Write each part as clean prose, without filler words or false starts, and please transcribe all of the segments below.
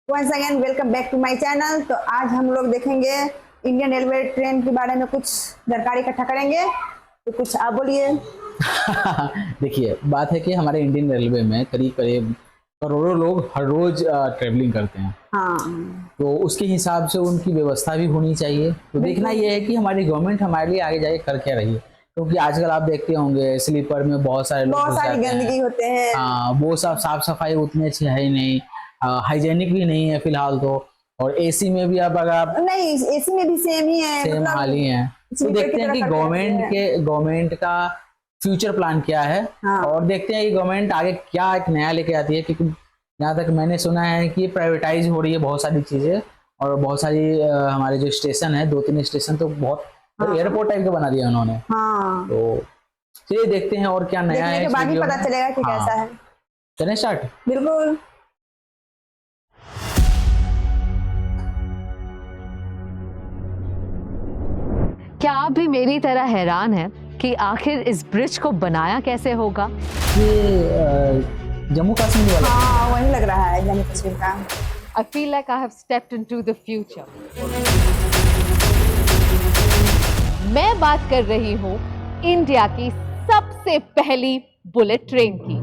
Once again welcome back to my channel. तो आज हम लोग देखेंगे इंडियन रेलवे ट्रेन के बारे में कुछ जानकारी इकट्ठा करेंगे। तो कुछ आप बोलिए। देखिए, बात है कि हमारे इंडियन रेलवे में करीब करीब करोड़ों लोग हर रोज ट्रेवलिंग करते हैं। हाँ, तो उसके हिसाब से उनकी व्यवस्था भी होनी चाहिए। तो देखना ये है कि हमारी गवर्नमेंट हमारे लिए आगे जाके कर क्या रही है, क्योंकि आजकल आप देखते होंगे स्लीपर में बहुत सारे लोग बहुत सारी गंदगी होते हैं। हाँ, वो सब साफ सफाई उतनी अच्छी है ही नहीं, हाइजेनिक भी नहीं है फिलहाल तो। और एसी में भी अब अगर आप नहीं, एसी में भी सेम ही है, सेम मतलब हाल ही है। तो देखते हैं कि गवर्नमेंट का फ्यूचर प्लान क्या है। हाँ। और देखते हैं कि गवर्नमेंट आगे क्या एक नया लेके आती है, क्योंकि जहाँ तक मैंने सुना है कि प्राइवेटाइज हो रही है बहुत सारी चीजें। और बहुत सारी हमारे जो स्टेशन है, 2-3 स्टेशन तो बहुत एयरपोर्ट टाइप का बना दिया उन्होंने। हाँ। तो चलिए देखते हैं और क्या नया है। देखने के बाद ही पता चलेगा कि कैसा है। चलें स्टार्ट। बिल्कुल। क्या आप भी मेरी तरह हैरान हैं कि आखिर इस ब्रिज को बनाया कैसे होगा? ये जम्मू कश्मीर वाला। हाँ, वही लग रहा है जम्मू कश्मीर का। I feel like I have stepped into the future. मैं बात कर रही हूँ इंडिया की सबसे पहली बुलेट ट्रेन की।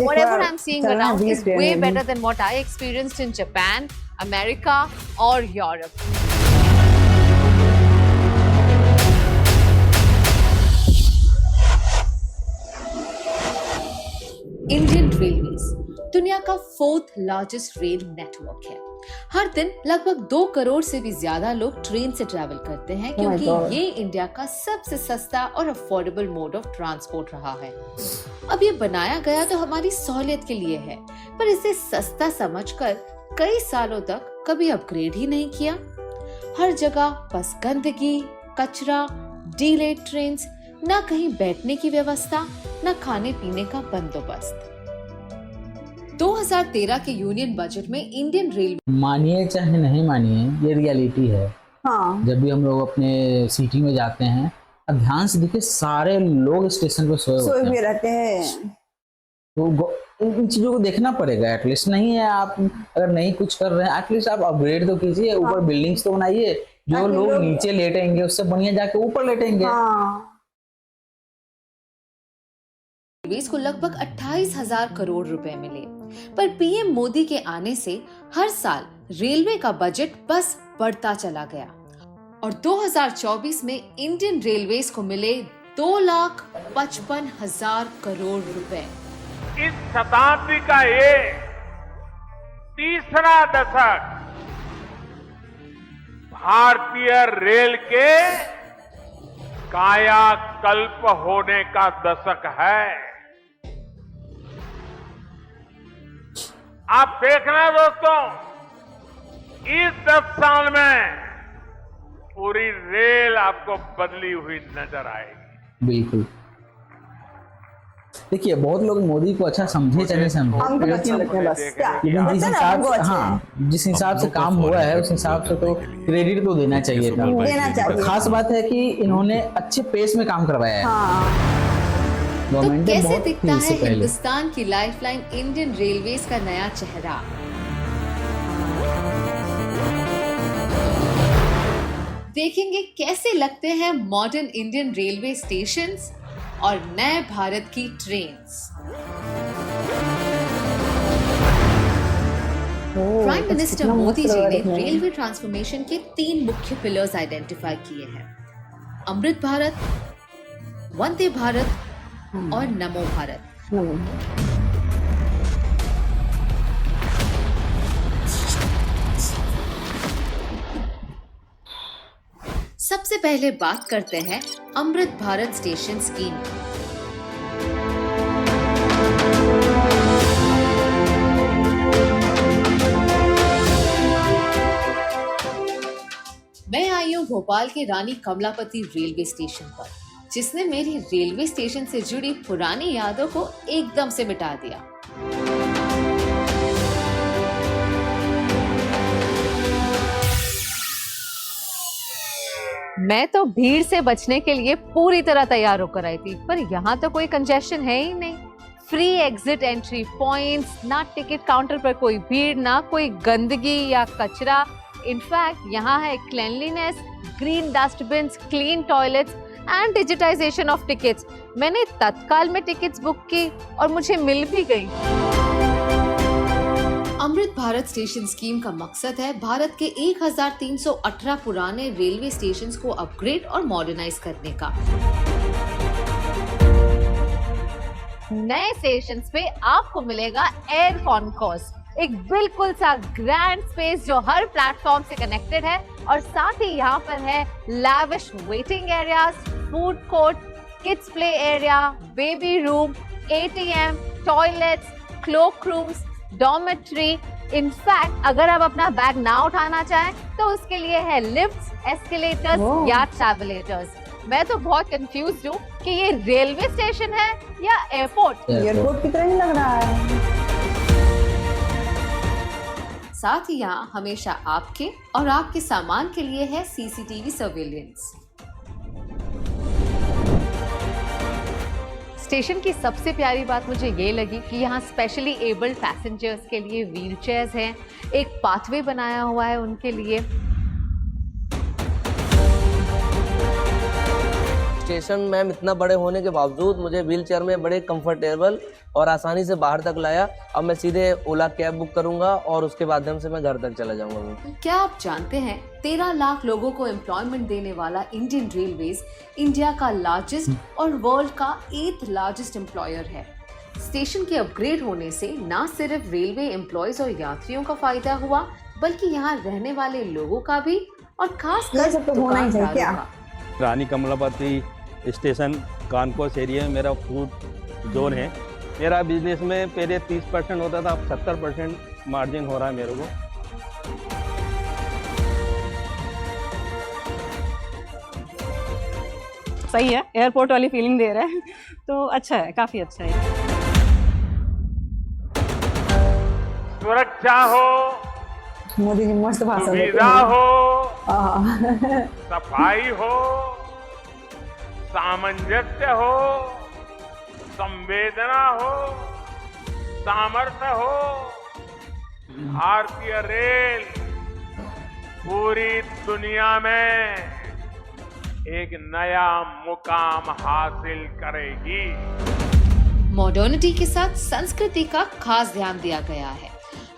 Whatever I'm seeing around is way better than what I experienced in Japan, America, or Europe. Indian railways दुनिया का 4th लार्जेस्ट रेल नेटवर्क है। हर दिन लगभग 2 करोड़ से भी ज्यादा लोग ट्रेन से ट्रैवल करते हैं, क्योंकि ये इंडिया का सबसे सस्ता और अफोर्डेबल मोड ऑफ ट्रांसपोर्ट रहा है। अब ये बनाया गया तो हमारी सहूलियत के लिए है, पर इसे सस्ता समझकर कई सालों तक कभी अपग्रेड ही नहीं किया। हर जगह बस गंदगी, कचरा, डिलेड ट्रेन्स, न कहीं बैठने की व्यवस्था, न खाने पीने का बंदोबस्त। 2013 के यूनियन बजट में इंडियन रेलवे, मानिए चाहे नहीं मानिए, ये रियलिटी है। हाँ। जब भी हम लोग अपने सिटी में जाते हैं, अब ध्यान से देखिए सारे लोग स्टेशन पे सोए हुए रहते हैं। तो इन चीजों को देखना पड़ेगा। एटलीस्ट नहीं है, आप अगर नहीं कुछ कर रहे हैं, एटलीस्ट आप अपग्रेड तो कीजिए। ऊपर बिल्डिंग्स तो बनाइए, जो लोग नीचे लेटेंगे उससे बढ़िया जाके ऊपर लेटेंगे। रेलवेज को लगभग 28,000 करोड़ रुपए मिले, पर पीएम मोदी के आने से हर साल रेलवे का बजट बस बढ़ता चला गया और 2024 में इंडियन रेलवेज को मिले 2,55,000 करोड़ रुपए। इस शताब्दी का ये तीसरा दशक भारतीय रेल के कायाकल्प होने का दशक है। आप देखना दोस्तों, इस 10 साल में पूरी रेल आपको बदली हुई नजर आएगी। बिल्कुल। देखिए, बहुत लोग मोदी को अच्छा समझे चाहे समझे, लेकिन जिस हिसाब से काम हुआ है उस हिसाब से तो क्रेडिट तो देना चाहिए था। तो खास बात है कि इन्होंने अच्छे पेस में काम करवाया है। तो कैसे दिखता है हिंदुस्तान की लाइफलाइन इंडियन रेलवेज का नया चेहरा? देखेंगे कैसे लगते हैं मॉडर्न इंडियन रेलवे स्टेशंस और नए भारत की trains. Prime minister Modi ji ने रेलवे ट्रांसफॉर्मेशन के 3 मुख्य पिलर्स आइडेंटिफाई किए हैं: अमृत भारत, वंदे भारत और नमो भारत। सबसे पहले बात करते हैं अमृत भारत स्टेशन स्कीम। मैं आई हूँ भोपाल के रानी कमलापति रेलवे स्टेशन पर, जिसने मेरी रेलवे स्टेशन से जुड़ी पुरानी यादों को एकदम से मिटा दिया। मैं तो भीड़ से बचने के लिए पूरी तरह तैयार होकर आई थी, पर यहाँ तो कोई कंजेशन है ही नहीं। फ्री एग्जिट एंट्री पॉइंट्स, ना टिकट काउंटर पर कोई भीड़, ना कोई गंदगी या कचरा। इनफैक्ट यहाँ है cleanliness, green dustbin, clean toilets and digitisation of tickets. मैंने तत्काल में टिकट्स बुक की और मुझे मिल भी गई। अमृत भारत स्टेशन स्कीम का मकसद है भारत के 1318 पुराने रेलवे स्टेशंस को अपग्रेड और मॉडर्नाइज करने का। नए स्टेशंस पे आपको मिलेगा एयर कॉन्कोर्स, एक बिल्कुल सा ग्रैंड स्पेस जो हर प्लेटफॉर्म से कनेक्टेड है, और साथ ही यहाँ पर है lavish waiting areas, food court, kids play area, baby room, ATM, toilets, cloak rooms, dormitory. In fact अगर आप अपना बैग ना उठाना चाहें तो उसके लिए है लिफ्ट्स, एस्केलेटर्स या ट्रैवलेटर्स। मैं तो बहुत कंफ्यूज हूँ कि ये रेलवे स्टेशन है या एयरपोर्ट। एयरपोर्ट की तरह ही लग रहा है। साथ ही यहाँ हमेशा आपके और आपके सामान के लिए है सीसीटीवी सर्वेलेंस। स्टेशन की सबसे प्यारी बात मुझे ये लगी कि यहाँ स्पेशली एबल्ड पैसेंजर्स के लिए व्हील चेयर्स हैं, एक पाथवे बनाया हुआ है उनके लिए। स्टेशन मैम इतना बड़े होने के बावजूद मुझे व्हील चेयर में बड़े कंफर्टेबल और आसानी से बाहर तक लाया। अब मैं सीधे ओला कैब बुक करूंगा और उसके माध्यम से मैं घर तक चला जाऊंगा। क्या आप जानते हैं 13 लाख लोगों को एम्प्लॉयमेंट देने वाला इंडियन रेलवेज इंडिया का लार्जेस्ट और वर्ल्ड का 8th लार्जेस्ट एम्प्लॉयर है। स्टेशन के अपग्रेड होने से न सिर्फ रेलवे एम्प्लॉयज और यात्रियों का फायदा हुआ, बल्कि यहाँ रहने वाले लोगों का भी, और खासकर दुकानदारों का। रानी कमलापति स्टेशन कानकोस एरिया में मेरा फूड जोन है। मेरा बिजनेस में पहले 30% होता था, अब 70% मार्जिन हो रहा है मेरे को। सही है, एयरपोर्ट वाली फीलिंग दे रहा है, तो अच्छा है, काफी अच्छा है। सुरक्षा हो, मोदी जी मस्त भाषण देते सुविधा हैं। हो, सफाई हो, सामंजस्य हो, संवेदना हो, सामर्थ्य हो, भारतीय रेल पूरी दुनिया में एक नया मुकाम हासिल करेगी। मॉडर्निटी के साथ संस्कृति का खास ध्यान दिया गया है।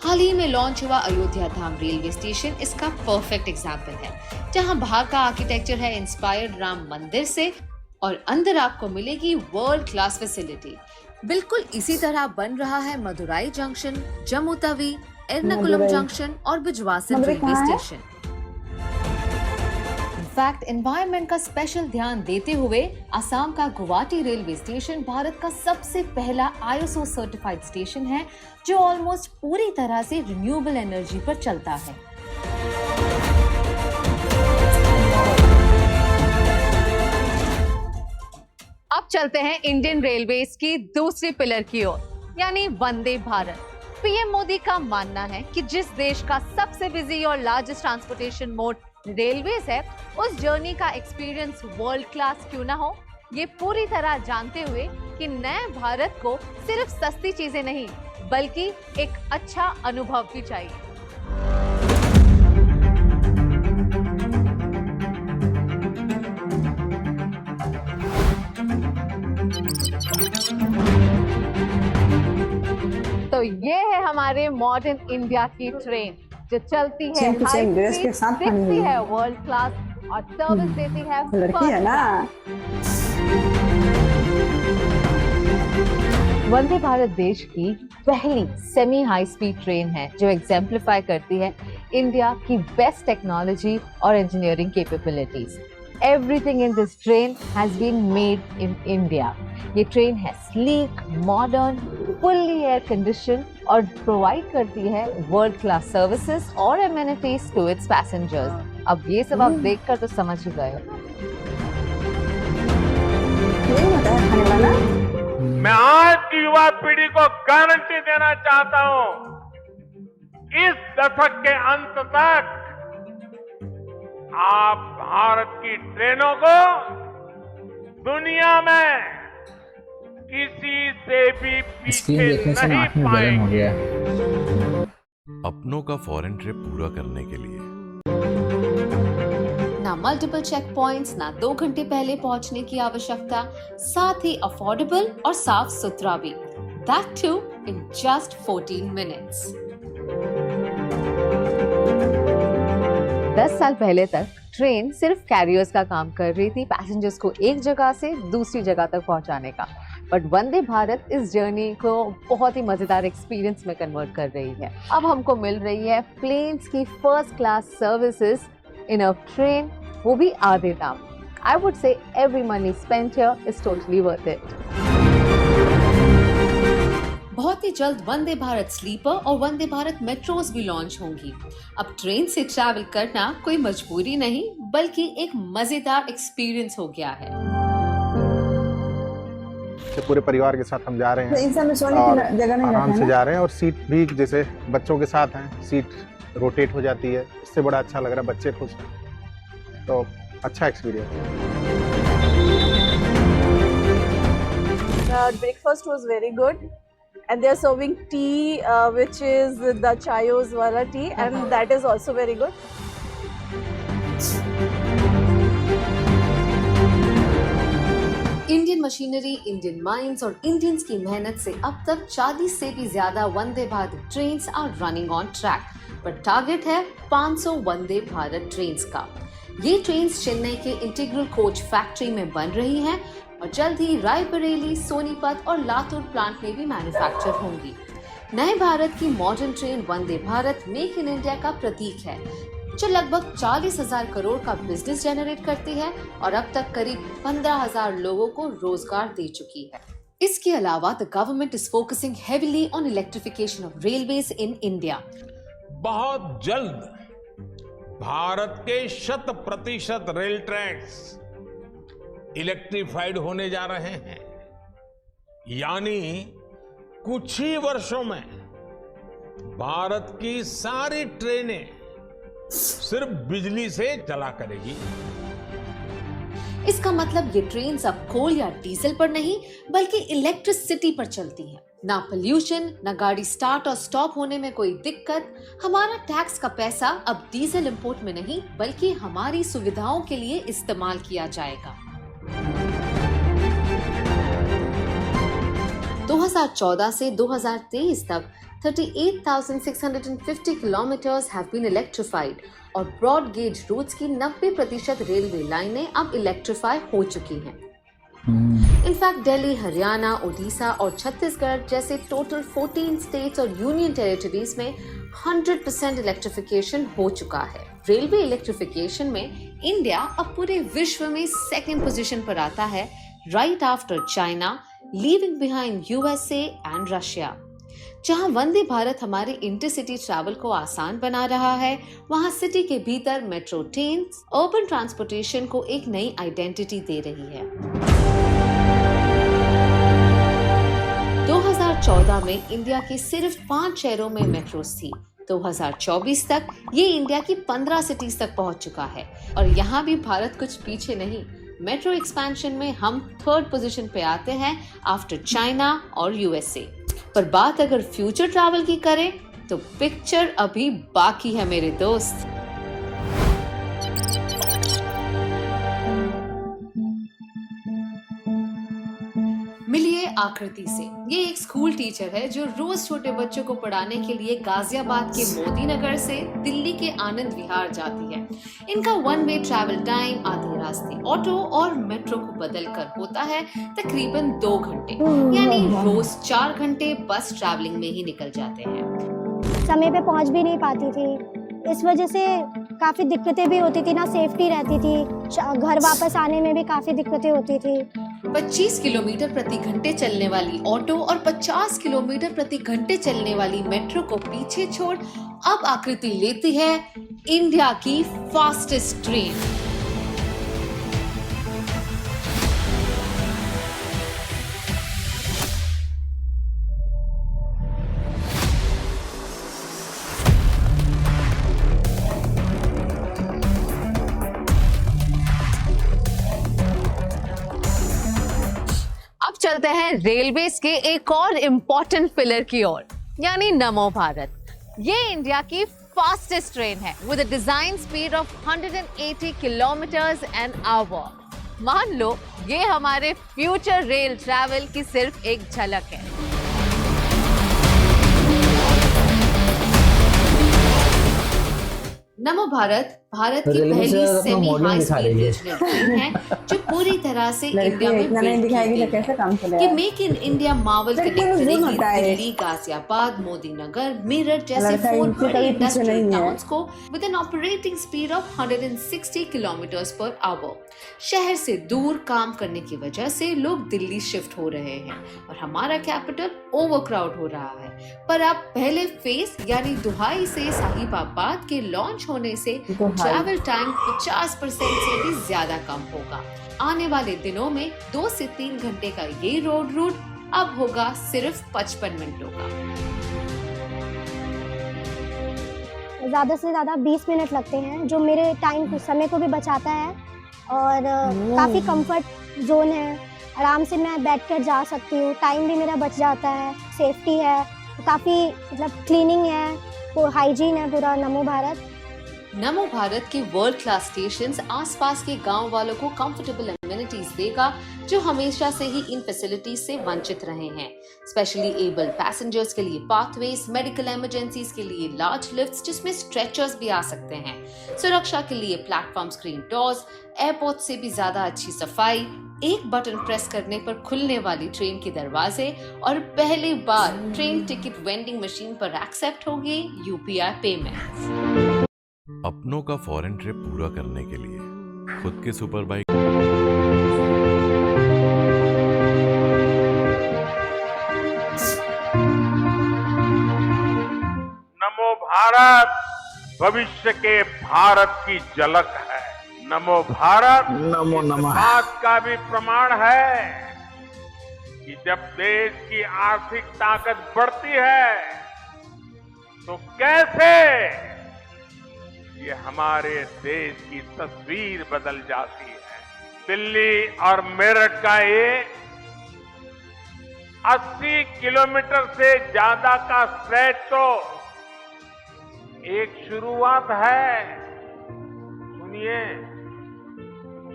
हाल ही में लॉन्च हुआ अयोध्या धाम रेलवे स्टेशन इसका परफेक्ट एग्जाम्पल है, जहां बाहर का आर्किटेक्चर है इंस्पायर्ड राम मंदिर से, और अंदर आपको मिलेगी वर्ल्ड क्लास फैसिलिटी। बिल्कुल इसी तरह बन रहा है मदुराई जंक्शन, जम्मू तवी, एर्नाकुलम जंक्शन और Bijwasan railway station. In fact environment का स्पेशल ध्यान देते हुए असम का गुवाहाटी रेलवे स्टेशन भारत का सबसे पहला ISO सर्टिफाइड स्टेशन है, जो ऑलमोस्ट पूरी तरह से रिन्यूएबल एनर्जी पर चलता है। अब चलते हैं इंडियन रेलवेज की दूसरी पिलर की ओर, यानी वंदे भारत। पीएम मोदी का मानना है कि जिस देश का सबसे बिजी और लार्जेस्ट ट्रांसपोर्टेशन मोड रेलवेज है, उस जर्नी का एक्सपीरियंस वर्ल्ड क्लास क्यों ना हो। ये पूरी तरह जानते हुए कि नए भारत को सिर्फ सस्ती चीजें नहीं, बल्कि एक अच्छा अनुभव भी चाहिए। तो ये है हमारे मॉडर्न इंडिया की ट्रेन, जो चलती है same to same high dress के स्पीड, साथ बनी हुई दिखती है। है वर्ल्ड क्लास और सर्विस देती है लड़की है ना। वंदे भारत देश की पहली सेमी हाई स्पीड ट्रेन है, जो एग्जेम्पलीफाई करती है इंडिया की बेस्ट टेक्नोलॉजी और engineering capabilities. Everything in this train has been made in India. ये ट्रेन है sleek, modern, fully air condition और प्रोवाइड करती है वर्ल्ड क्लास सर्विसेज और एमिनिटीज टू इट्स पैसेंजर्स। अब ये सब आप देखकर तो समझ ही गए। यही होता है खाने वाला। मैं आज की युवा पीढ़ी को गारंटी देना चाहता हूं, इस दशक के अंत तक आप भारत की ट्रेनों को दुनिया में किसी से भी स्क्रीन पीछे देखने से ना नहीं आँख में जलन हो पाएंगे। गया है। अपनों का फॉरेन ट्रिप पूरा करने के लिए ना मल्टीपल चेक पॉइंट्स, ना 2 घंटे पहले पहुंचने की आवश्यकता, साथ ही अफोर्डेबल और साफ सुथरा भी, that too in just 14 minutes. 10 साल पहले तक ट्रेन सिर्फ कैरियर्स का काम कर रही थी, पैसेंजर्स को एक जगह से दूसरी जगह तक पहुंचाने का। बट वंदे भारत इस जर्नी को बहुत ही मजेदार एक्सपीरियंस में कन्वर्ट कर रही है। अब हमको मिल रही है प्लेन्स की first class services in a train, वो भी आधे दाम। I would say every money spent here is totally worth it. बहुत ही जल्द वंदे भारत स्लीपर और वंदे भारत मेट्रोज भी लॉन्च होंगी। अब ट्रेन से ट्रैवल करना कोई मजबूरी नहीं, बल्कि एक मजेदार एक्सपीरियंस हो गया है। पूरे परिवार के साथ हम जा रहे तो हैं इन सब में सोने और की जगह नहीं आराम रहती से है जा रहे हैं, और सीट भी जैसे बच्चों के साथ हैं, सीट रोटेट हो जाती है, इससे बड़ा अच्छा लग रहा है, बच्चे खुश हैं, तो अच्छा एक्सपीरियंस है। Breakfast was very good, and they are serving tea, which is the Chayos wala tea, and that is also very good. Indian machinery, Indian mines और इंडियंस की मेहनत से अब तक 40 से भी ज्यादा Vande Bharat trains are running on track, पर टारगेट है 500 वंदे भारत ट्रेन्स का। ये ट्रेन्स चेन्नई के इंटीग्रल कोच फैक्ट्री में बन रही हैं और जल्द ही रायबरेली, सोनीपत और लातूर प्लांट में भी मैन्युफैक्चर होंगी। नए भारत की modern train Vande Bharat make in India का प्रतीक है, जो लगभग 40,000 करोड़ का बिजनेस जनरेट करती है और अब तक करीब 15,000 लोगों को रोजगार दे चुकी है। इसके अलावा the government is focusing heavily on electrification of railways in India. बहुत जल्द भारत के 100% रेल ट्रैक्स इलेक्ट्रिफाइड होने जा रहे हैं, यानी कुछ ही वर्षों में भारत की सारी ट्रेनें सिर्फ बिजली से चला करेगी। इसका मतलब ये ट्रेन अब कोल या डीजल पर नहीं, बल्कि इलेक्ट्रिसिटी पर चलती हैं। ना पोल्यूशन, ना गाड़ी स्टार्ट और स्टॉप होने में कोई दिक्कत। हमारा टैक्स का पैसा अब डीजल इंपोर्ट में नहीं, बल्कि हमारी सुविधाओं के लिए इस्तेमाल किया जाएगा। 2014 से 2023 तक 38,650 kilometers have been electrified और ब्रॉड गेज रूट्स की 90% रेलवे लाइनें अब इलेक्ट्रीफाई हो चुकी हैं। इनफैक्ट दिल्ली, हरियाणा, ओडिशा और छत्तीसगढ़ जैसे टोटल 14 स्टेट्स और यूनियन टेरिटरीज में 100% इलेक्ट्रिफिकेशन हो चुका है। रेलवे इलेक्ट्रिफिकेशन में इंडिया अब पूरे विश्व में सेकंड पोजीशन पर आता है, right after China, leaving behind USA and Russia. जहां वंदे भारत हमारे इंटरसिटी ट्रैवल को आसान बना रहा है, वहां सिटी के भीतर मेट्रो ट्रेन्स अर्बन ट्रांसपोर्टेशन को एक नई आइडेंटिटी दे रही है। 2014 में इंडिया के सिर्फ 5 शहरों में मेट्रोस थी। 2024 तक ये इंडिया की 15 सिटीज तक पहुंच चुका है और यहाँ भी भारत कुछ पीछे नहीं। मेट्रो एक्सपेंशन में हम 3rd पोजीशन पे आते हैं आफ्टर चाइना और यूएसए। पर बात अगर फ्यूचर ट्रैवल की करें तो पिक्चर अभी बाकी है मेरे दोस्त। मिलिए आकृति से। ये एक स्कूल टीचर है जो रोज छोटे बच्चों को पढ़ाने के लिए गाजियाबाद के मोदी नगर से दिल्ली के आनंद विहार जाती है। इनका 1 वे ट्रैवल टाइम आधे रास्ते ऑटो और मेट्रो को बदलकर होता है तकरीबन 2 घंटे, यानी रोज 4 घंटे बस ट्रैवलिंग में ही निकल जाते हैं। समय पे पहुंच भी नहीं पाती थी, इस वजह से काफी दिक्कतें भी होती थी, ना सेफ्टी रहती थी, घर वापस आने में भी काफी दिक्कतें होती थी। 25 किलोमीटर प्रति घंटे चलने वाली ऑटो और 50 किलोमीटर प्रति घंटे चलने वाली मेट्रो को पीछे छोड़ अब आकृति लेती है इंडिया की फास्टेस्ट ट्रेन। चलते हैं रेलवेज के एक और इम्पोर्टेंट पिलर की ओर, यानी नमो भारत। ये इंडिया की फास्टेस्ट ट्रेन है with a design speed of 180 kilometres an hour. मान लो ये हमारे फ्यूचर रेल ट्रैवल की सिर्फ एक झलक है। नमो भारत भारत की रेलवे पहली से अपना सेमी मॉडल हाई दिखा स्पीड रही है। रीजनल ट्रेन है जो पूरी तरह से इंडिया में इतना नहीं built की दिखाएगी गई तो कैसे काम है। कि चलेगा? मेक इन इंडिया मावल लड़के कनेक्ट में गुण करेगी होता है। दिल्ली, गाजियाबाद, मोदी नगर, मेरठ जैसे लड़का 4 इनसे बड़े कभी पीछे इंडस्ट्रियल नहीं है। टाउन्स को with an operating speed of 160 kilometres per hour. शहर से दूर काम करने की वजह से लोग दिल्ली शिफ्ट हो रहे हैं और हमारा कैपिटल ओवरक्राउड हो रहा है। पर अब पहले फेज यानी दुहाई से साहिबाबाद के लॉन्च होने से ट्रैवल टाइम 50% से भी ज्यादा कम होगा। आने वाले दिनों में 2 से 3 घंटे का ये रोड रूट अब होगा सिर्फ 55 मिनटों का। ज़्यादा से ज़्यादा 20 मिनट लगते हैं, जो मेरे टाइम समय को भी बचाता है और काफ़ी कंफर्ट जोन है। आराम से मैं बैठकर जा सकती हूँ, टाइम भी मेरा बच जाता है, सेफ्टी है, काफ़ी मतलब क्लीनिंग है, वो हाइजीन है पूरा नमो भारत। नमो भारत के वर्ल्ड क्लास स्टेशंस आसपास के गांव वालों को कंफर्टेबल एमिनिटीज देगा जो हमेशा से ही इन फैसिलिटीज से वंचित रहे हैं। स्पेशली एबल पैसेंजर्स के लिए पाथवेज, मेडिकल इमरजेंसीज के लिए लार्ज लिफ्ट्स जिसमें स्ट्रेचर्स भी आ सकते हैं, सुरक्षा के लिए प्लेटफॉर्म स्क्रीन डोर्स, एयरपोर्ट से भी ज्यादा अच्छी सफाई, एक बटन प्रेस करने पर खुलने वाली ट्रेन के दरवाजे और पहली बार ट्रेन टिकट वेंडिंग मशीन पर एक्सेप्ट होगी यूपीआई पेमेंट। अपनों का फॉरेन ट्रिप पूरा करने के लिए खुद के सुपर बाइक नमो भारत भविष्य के भारत की झलक है। नमो भारत नमो इस नमः। बात का भी प्रमाण है कि जब देश की आर्थिक ताकत बढ़ती है तो कैसे ये हमारे देश की तस्वीर बदल जाती है। दिल्ली और मेरठ का ये 80 किलोमीटर से ज्यादा का स्ट्रेच तो एक शुरुआत है। सुनिए,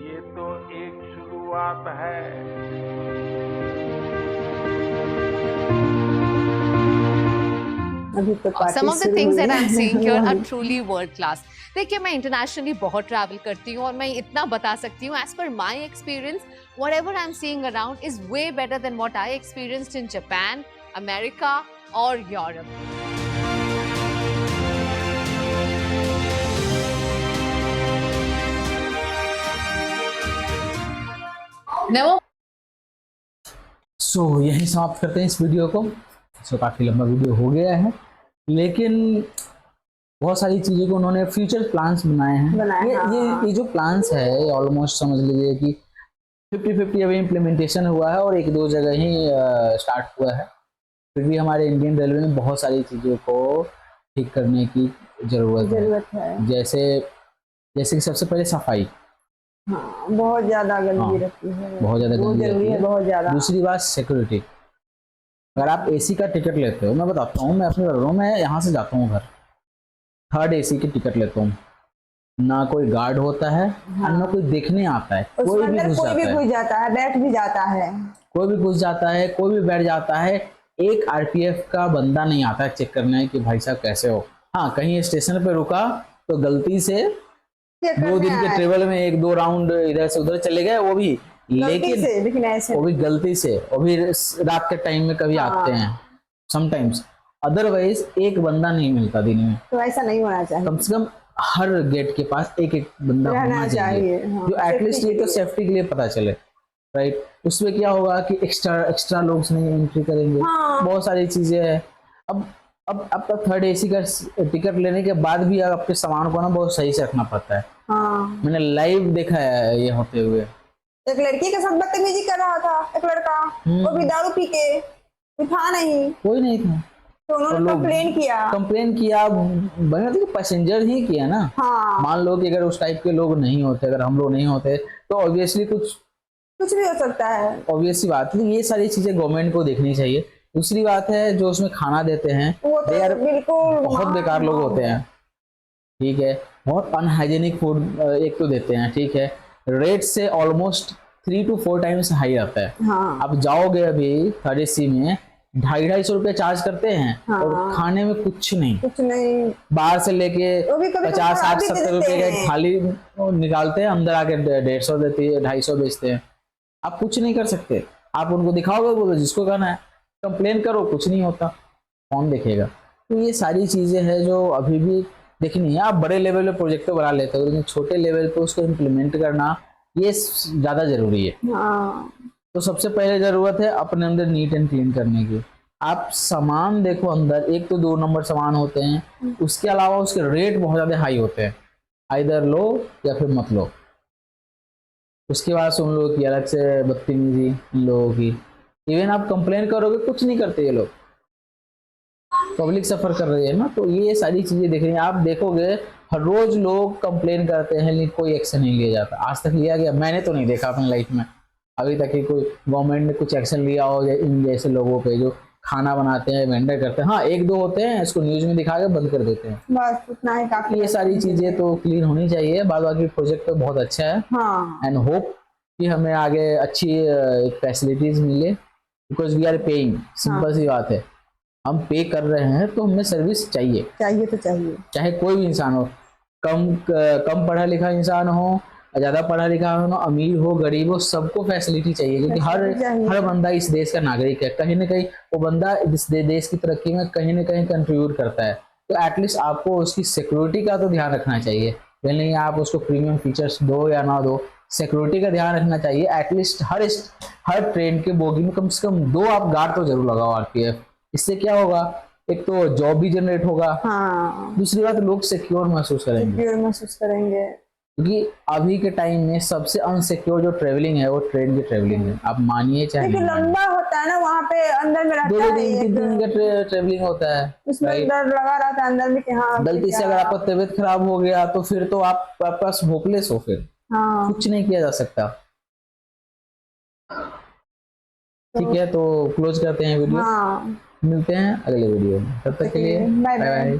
ये तो एक शुरुआत है। Some of the things that I'm seeing here are truly world class. देखिए, मैं इंटरनेशनली बहुत ट्रैवल करती हूँ और मैं इतना बता सकती हूँ, as per my experience whatever I'm seeing around is way better than what I experienced in Japan, America or Europe. नमो सो यही समाप्त करते हैं इस वीडियो को। काफ़ी लंबा वीडियो हो गया है, लेकिन बहुत सारी चीज़ों को उन्होंने फ्यूचर प्लान्स बनाए हैं। ये जो प्लान्स है ऑलमोस्ट समझ लीजिए कि 50-50 अभी इम्प्लीमेंटेशन हुआ है और 1-2 जगह ही स्टार्ट हुआ है। फिर भी हमारे इंडियन रेलवे में बहुत सारी चीज़ों को ठीक करने की ज़रूरत है। जैसे कि सबसे पहले सफाई, हाँ, बहुत ज्यादा गंदगी रहती है, बहुत ज़्यादा गंदगी रहती है। बहुत ज्यादा। दूसरी बात सिक्योरिटी। अगर आप एसी का टिकट लेते हो, मैं बताता हूँ, मैं अपने कर रहा हूँ, मैं यहाँ से जाता हूँ घर, 3rd एसी की टिकट लेता हूँ, ना कोई गार्ड होता है और ना कोई देखने आता है। कोई भी घुस जाता है, बैठ भी जाता है, कोई भी घुस जाता है, कोई भी बैठ जाता है। एक आरपीएफ का बंदा नहीं आता है चेक करने कि भाई साहब कैसे हो। हाँ, कहीं स्टेशन पे रुका तो गलती से 2 दिन के ट्रेवल में 1-2 राउंड इधर से उधर चले गए, वो भी लेकिन ऐसे वो भी गलती से, वो भी रात के टाइम में कभी आते हैं समटाइम्स। अदरवाइज एक बंदा नहीं मिलता दिन में। तो ऐसा नहीं होना चाहिए। कम से कम हर गेट के पास एक बंदा होना चाहिए। हाँ, जो एटलीस्ट ये तो सेफ्टी के लिए पता चले, राइट। उसमें क्या होगा कि एक्स्ट्रा लोग नहीं एंट्री करेंगे। हाँ। बहुत सारी चीजें हैं। अब आपका 3rd एसी का टिकट लेने के बाद भी आपके सामान को ना बहुत सही से रखना पड़ता है। हाँ। मैंने लाइव देखा है ये होते हुए। एक लड़की के साथ बदतमीजी कर रहा था एक लड़का, वो भी दारू पी के, था नहीं, कोई नहीं था, तो उन्होंने कंप्लेन किया। तो पैसेंजर ही किया ना। हाँ। मान लो कि अगर उस टाइप के लोग नहीं होते, अगर हम लोग नहीं होते तो ऑब्वियसली कुछ कुछ भी हो सकता है। ऑब्वियस सी बात है, ये सारी चीजें गवर्नमेंट को देखनी चाहिए। दूसरी बात है जो उसमें खाना देते हैं वो तो बिल्कुल बहुत बेकार लोग होते हैं, ठीक है, बहुत अनहाइजेनिक फूड एक तो देते हैं, ठीक है, रेट से ऑलमोस्ट 3 to 4 टाइम्स हाई आता है। हाँ। आप जाओगे अभी 30C में 250-250 रुपये चार्ज करते हैं। हाँ। और खाने में कुछ नहीं नहीं बाहर से लेके वो भी कभी 50-60-70 रुपए का थाली निकालते हैं, अंदर आके 150 देती है, 250 बेचते हैं। आप कुछ नहीं कर सकते, आप उनको दिखाओगे, बोलो जिसको करना है कंप्लेन करो, कुछ नहीं होता, कौन देखेगा। तो ये सारी चीजें हैं जो अभी भी देखनी है। आप बड़े लेवल पे प्रोजेक्ट बना लेते हो, लेकिन छोटे लेवल पे उसको इम्प्लीमेंट करना ये ज्यादा जरूरी है। हाँ। तो सबसे पहले जरूरत है अपने अंदर नीट एंड क्लीन करने की। आप सामान देखो अंदर, एक तो 2 नंबर सामान होते हैं, उसके अलावा उसके रेट बहुत ज्यादा हाई होते हैं, आइदर लो या फिर मत लो। उसके बाद उन लोगों की अलग से बदतमीजी, इन लोगों की इवन आप कंप्लेन करोगे कुछ नहीं करते ये लोग, पब्लिक सफर कर रही है ना। तो ये सारी चीजें देख रही हैं, आप देखोगे हर रोज लोग कंप्लेन करते हैं लेकिन कोई एक्शन नहीं लिया जाता। आज तक लिया गया मैंने तो नहीं देखा अपनी लाइफ में अभी तक कि कोई गवर्नमेंट ने कुछ एक्शन लिया हो इन जैसे लोगों पे जो खाना बनाते हैं, वेंडर करते हैं। हाँ 1-2 होते हैं, इसको न्यूज में दिखा के बंद कर देते हैं, बस उतना ही काफी। ये सारी चीजें तो क्लीन होनी चाहिए। बाद बाकी प्रोजेक्ट तो बहुत अच्छा है। हाँ। एंड होप कि हमें आगे अच्छी फैसिलिटीज मिले, because we are paying, simple सी बात है, हम पे कर रहे हैं तो हमें सर्विस चाहिए। तो चाहिए, चाहे कोई भी इंसान हो, कम पढ़ा लिखा इंसान हो, ज्यादा पढ़ा लिखा हो, अमीर हो, गरीब हो, सबको फैसिलिटी चाहिए, क्योंकि हर बंदा इस देश का नागरिक है। कहीं ना कहीं वो बंदा इस देश की तरक्की में कहीं ना कहीं कंट्रीब्यूट करता है। तो एटलीस्ट आपको उसकी सिक्योरिटी का तो ध्यान रखना चाहिए। नहीं आप उसको प्रीमियम फीचर्स दो या ना दो, सिक्योरिटी का ध्यान रखना चाहिए। एटलीस्ट हर ट्रेन के बोगी में कम से कम 2 आप गार्ड तो जरूर लगाओ आरपीएफ। इससे क्या होगा, एक तो जॉब भी जनरेट होगा, हाँ। दूसरी बात लोग सिक्योर महसूस करेंगे, क्योंकि अभी के टाइम में सबसे अनसिक्योर जो ट्रेवलिंग है वो ट्रेन की ट्रेवलिंग है। आप मानिए चाहे नहीं, लंबा होता है ना, वहाँ पे अंदर में रहता है, 2-3 दिन का ट्रेवलिंग होता है, उसमें डर लगा रहता है अंदर में कि हाँ गलती से अगर आपका तबीयत खराब हो गया तो फिर तो आप पास होपलेस हो, फिर कुछ नहीं किया जा सकता। ठीक है, तो क्लोज करते हैं वीडियो, मिलते हैं अगले वीडियो में, तब तक के लिए बाय बाय।